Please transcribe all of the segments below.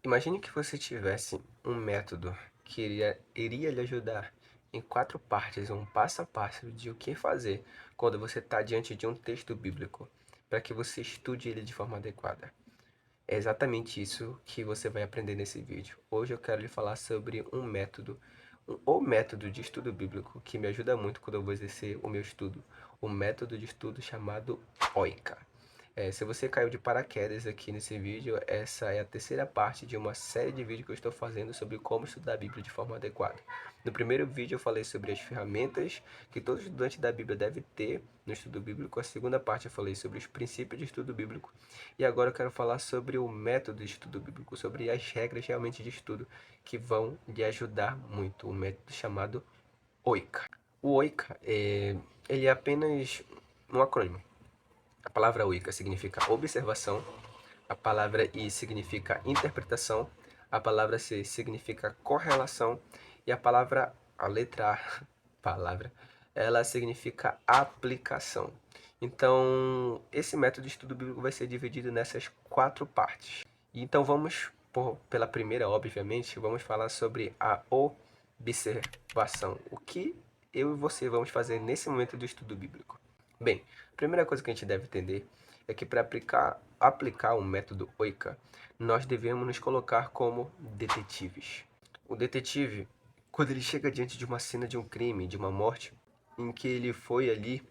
Imagine que você tivesse um método que iria lhe ajudar em 4 partes, um passo a passo de o que fazer quando você está diante de um texto bíblico, para que você estude ele de forma adequada. É exatamente isso que você vai aprender nesse vídeo. Hoje eu quero lhe falar sobre um método, o método de estudo bíblico que me ajuda muito quando eu vou exercer o meu estudo, o método de estudo chamado OICA. Se você caiu de paraquedas aqui nesse vídeo, essa é a terceira parte de uma série de vídeos que eu estou fazendo sobre como estudar a Bíblia de forma adequada. No primeiro vídeo eu falei sobre as ferramentas que todo estudante da Bíblia deve ter no estudo bíblico. A segunda parte eu falei sobre os princípios de estudo bíblico. E agora eu quero falar sobre o método de estudo bíblico, sobre as regras realmente de estudo que vão lhe ajudar muito. O método chamado OICA. O OICA ele é apenas um acrônimo. A palavra Wicca significa observação, a palavra I significa interpretação, a palavra C significa correlação e a letra A, palavra, ela significa aplicação. Então, esse método de estudo bíblico vai ser dividido nessas 4 partes. Então, pela primeira, obviamente, vamos falar sobre a observação. O que eu e você vamos fazer nesse momento do estudo bíblico? Bem, a primeira coisa que a gente deve entender é que para aplicar o método OICA, nós devemos nos colocar como detetives. O detetive, quando ele chega diante de uma cena de um crime, de uma morte, em que ele foi ali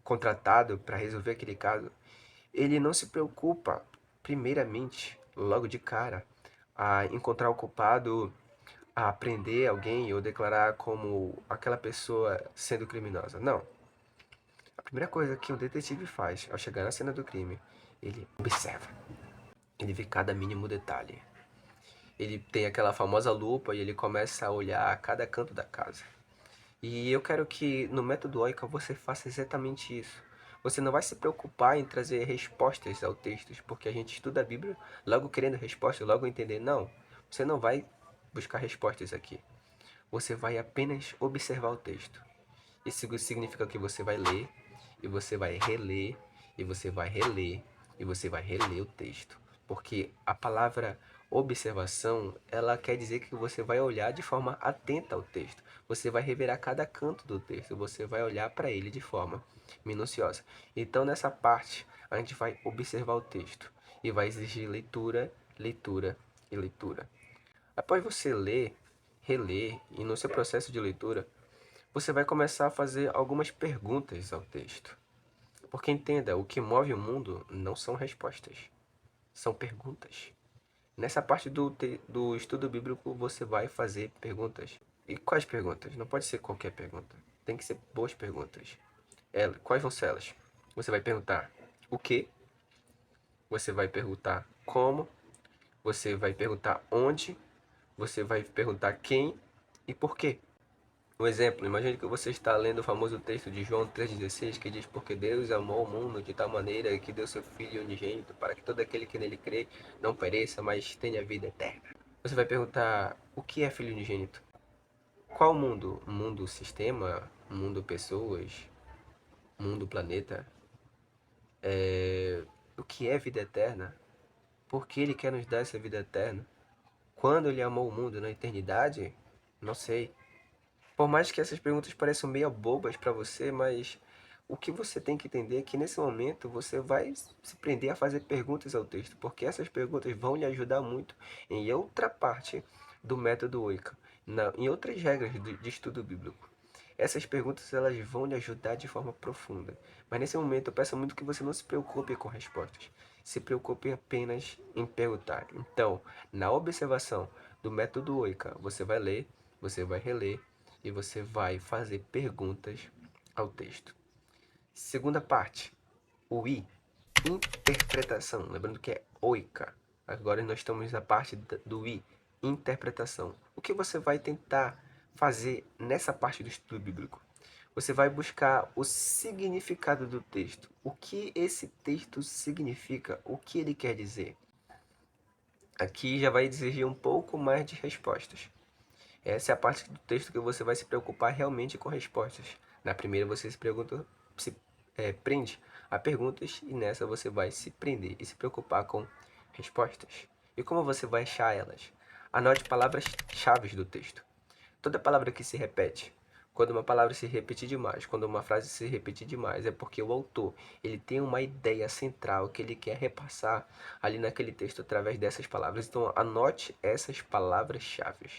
contratado para resolver aquele caso, ele não se preocupa, primeiramente, logo de cara, a encontrar o culpado, a prender alguém ou declarar como aquela pessoa sendo criminosa. Não. A primeira coisa que um detetive faz ao chegar na cena do crime, ele observa. Ele vê cada mínimo detalhe. Ele tem aquela famosa lupa e ele começa a olhar cada canto da casa. E eu quero que no método OICA você faça exatamente isso. Você não vai se preocupar em trazer respostas ao texto, porque a gente estuda a Bíblia logo querendo respostas, logo entender. Não, você não vai buscar respostas aqui. Você vai apenas observar o texto. Isso significa que você vai ler, e você vai reler, e você vai reler, e você vai reler o texto. Porque a palavra observação, ela quer dizer que você vai olhar de forma atenta ao texto. Você vai reverar cada canto do texto, você vai olhar para ele de forma minuciosa. Então, nessa parte, a gente vai observar o texto e vai exigir leitura, leitura e leitura. Após você ler, reler e no seu processo de leitura, você vai começar a fazer algumas perguntas ao texto. Porque entenda, o que move o mundo não são respostas, são perguntas. Nessa parte do estudo bíblico, você vai fazer perguntas. E quais perguntas? Não pode ser qualquer pergunta. Tem que ser boas perguntas. Quais vão ser elas? Você vai perguntar o que, você vai perguntar como, você vai perguntar onde, você vai perguntar quem e por quê. Um exemplo, imagine que você está lendo o famoso texto de João 3,16 que diz: Porque Deus amou o mundo de tal maneira que deu seu Filho unigênito, para que todo aquele que nele crê não pereça, mas tenha vida eterna. Você vai perguntar: o que é Filho unigênito? Qual mundo? Mundo sistema? Mundo pessoas? Mundo planeta? O que é vida eterna? Por que ele quer nos dar essa vida eterna? Quando ele amou o mundo na eternidade? Não sei. Por mais que essas perguntas pareçam meio bobas para você, mas o que você tem que entender é que nesse momento você vai se prender a fazer perguntas ao texto, porque essas perguntas vão lhe ajudar muito em outra parte do método OICA, em outras regras de estudo bíblico. Essas perguntas elas vão lhe ajudar de forma profunda. Mas nesse momento eu peço muito que você não se preocupe com respostas. Se preocupe apenas em perguntar. Então, na observação do método OICA, você vai ler, você vai reler e você vai fazer perguntas ao texto. Segunda parte, o I, interpretação. Lembrando que é OICA. Agora nós estamos na parte do I, interpretação. O que você vai tentar fazer nessa parte do estudo bíblico? Você vai buscar o significado do texto. O que esse texto significa? O que ele quer dizer? Aqui já vai exigir um pouco mais de respostas. Essa é a parte do texto que você vai se preocupar realmente com respostas. Na primeira você prende a perguntas e nessa você vai se prender e se preocupar com respostas. E como você vai achar elas? Anote palavras-chave do texto. Toda palavra que se repete, quando uma palavra se repetir demais, quando uma frase se repetir demais, é porque o autor ele tem uma ideia central que ele quer repassar ali naquele texto através dessas palavras. Então anote essas palavras-chave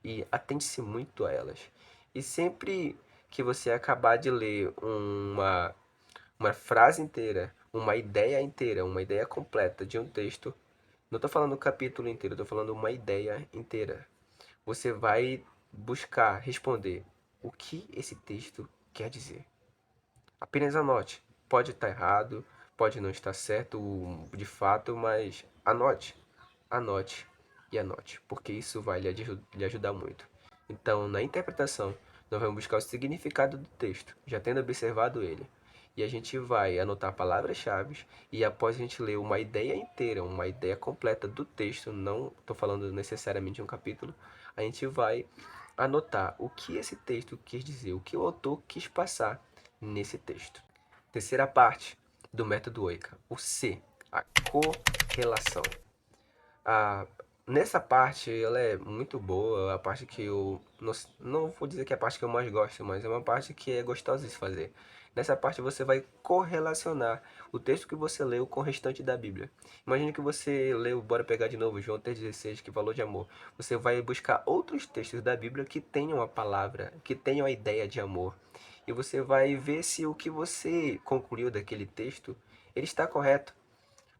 e atente-se muito a elas. E sempre que você acabar de ler uma frase inteira, uma ideia completa de um texto, não estou falando o capítulo inteiro, estou falando uma ideia inteira. Você vai buscar responder o que esse texto quer dizer. Apenas anote. Pode estar errado, pode não estar certo de fato, mas anote, anote e anote, porque isso vai lhe ajudar muito. Então, na interpretação, nós vamos buscar o significado do texto, já tendo observado ele. E a gente vai anotar palavras-chave e após a gente ler uma ideia inteira, uma ideia completa do texto, não estou falando necessariamente de um capítulo, a gente vai anotar o que esse texto quis dizer, o que o autor quis passar nesse texto. Terceira parte do método Oika, o C, a correlação. A, Nessa parte ela é muito boa, a parte que eu não vou dizer que é a parte que eu mais gosto, mas é uma parte que é gostosa de se fazer. Nessa parte você vai correlacionar o texto que você leu com o restante da Bíblia. Imagine que você leu, bora pegar de novo, João 3,16, que falou de amor. Você vai buscar outros textos da Bíblia que tenham a palavra, que tenham a ideia de amor. E você vai ver se o que você concluiu daquele texto, ele está correto.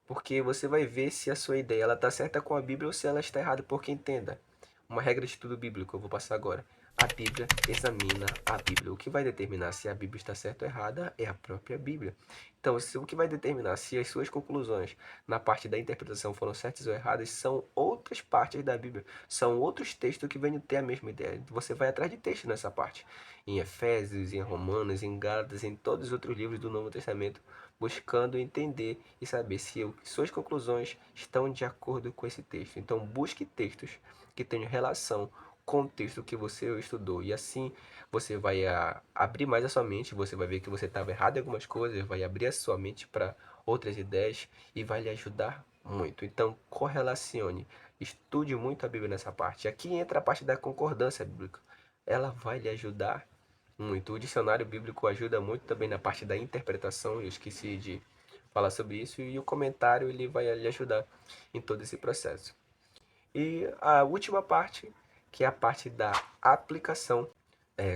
Porque você vai ver se a sua ideia ela está certa com a Bíblia ou se ela está errada, porque entenda. Uma regra de estudo bíblico, eu vou passar agora. A Bíblia examina a Bíblia. O que vai determinar se a Bíblia está certa ou errada é a própria Bíblia. Então, o que vai determinar se as suas conclusões na parte da interpretação foram certas ou erradas são outras partes da Bíblia. São outros textos que vêm ter a mesma ideia. Você vai atrás de texto nessa parte. Em Efésios, em Romanos, em Gálatas, em todos os outros livros do Novo Testamento, buscando entender e saber se suas conclusões estão de acordo com esse texto. Então, busque textos que tenham relação com o texto que você estudou. E assim você vai abrir mais a sua mente, você vai ver que você estava errado em algumas coisas, vai abrir a sua mente para outras ideias e vai lhe ajudar muito. Então, correlacione, estude muito a Bíblia nessa parte. Aqui entra a parte da concordância bíblica. Ela vai lhe ajudar muito. O dicionário bíblico ajuda muito também na parte da interpretação, eu esqueci de falar sobre isso, e o comentário ele vai lhe ajudar em todo esse processo. E a última parte, que é a parte da aplicação,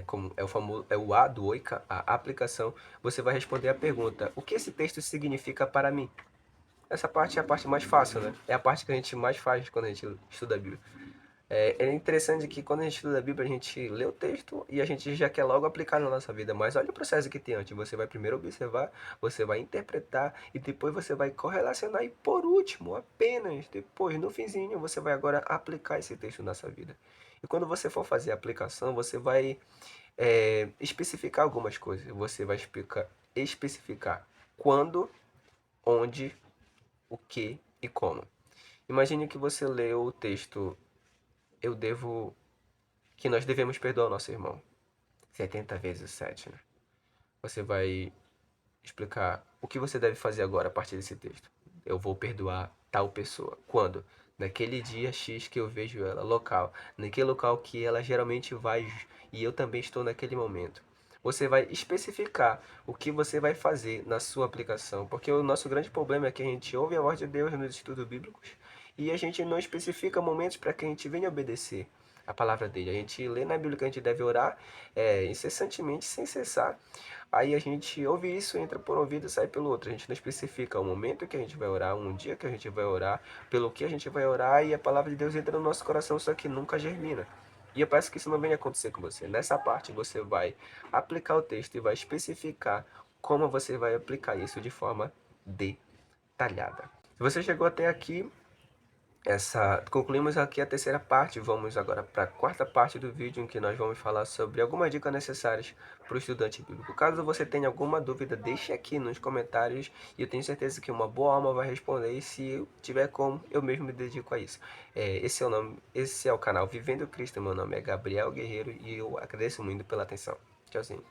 como é o famoso, é o A do Oika, a aplicação, você vai responder a pergunta: o que esse texto significa para mim? Essa parte é a parte mais fácil, né? É a parte que a gente mais faz quando a gente estuda a Bíblia. É interessante que quando a gente estuda a Bíblia, a gente lê o texto e a gente já quer logo aplicar na nossa vida. Mas olha o processo que tem antes. Você vai primeiro observar, você vai interpretar e depois você vai correlacionar. E por último, apenas depois, no finzinho, você vai agora aplicar esse texto na sua vida. E quando você for fazer a aplicação, você vai especificar algumas coisas. Você vai especificar quando, onde, o que e como. Imagine que você leu o texto: eu devo que nós devemos perdoar o nosso irmão. 70 vezes 7, né? Você vai explicar o que você deve fazer agora a partir desse texto. Eu vou perdoar tal pessoa. Quando? Naquele dia X que eu vejo ela, local. Naquele local que ela geralmente vai e eu também estou naquele momento. Você vai especificar o que você vai fazer na sua aplicação, porque o nosso grande problema é que a gente ouve a voz de Deus nos estudos bíblicos e a gente não especifica momentos para que a gente venha obedecer a palavra dele. A gente lê na Bíblia que a gente deve orar incessantemente, sem cessar. Aí a gente ouve isso, entra por um ouvido e sai pelo outro. A gente não especifica o momento que a gente vai orar, um dia que a gente vai orar, pelo que a gente vai orar, e a palavra de Deus entra no nosso coração, só que nunca germina. E eu peço que isso não venha acontecer com você. Nessa parte você vai aplicar o texto e vai especificar como você vai aplicar isso de forma detalhada. Se você chegou até aqui, concluímos aqui a terceira parte. Vamos agora para a quarta parte do vídeo, em que nós vamos falar sobre algumas dicas necessárias para o estudante bíblico. Caso você tenha alguma dúvida, deixe aqui nos comentários e eu tenho certeza que uma boa alma vai responder. E se eu tiver como, eu mesmo me dedico a isso. Esse é o canal Vivendo Cristo. Meu nome é Gabriel Guerreiro e eu agradeço muito pela atenção. Tchauzinho.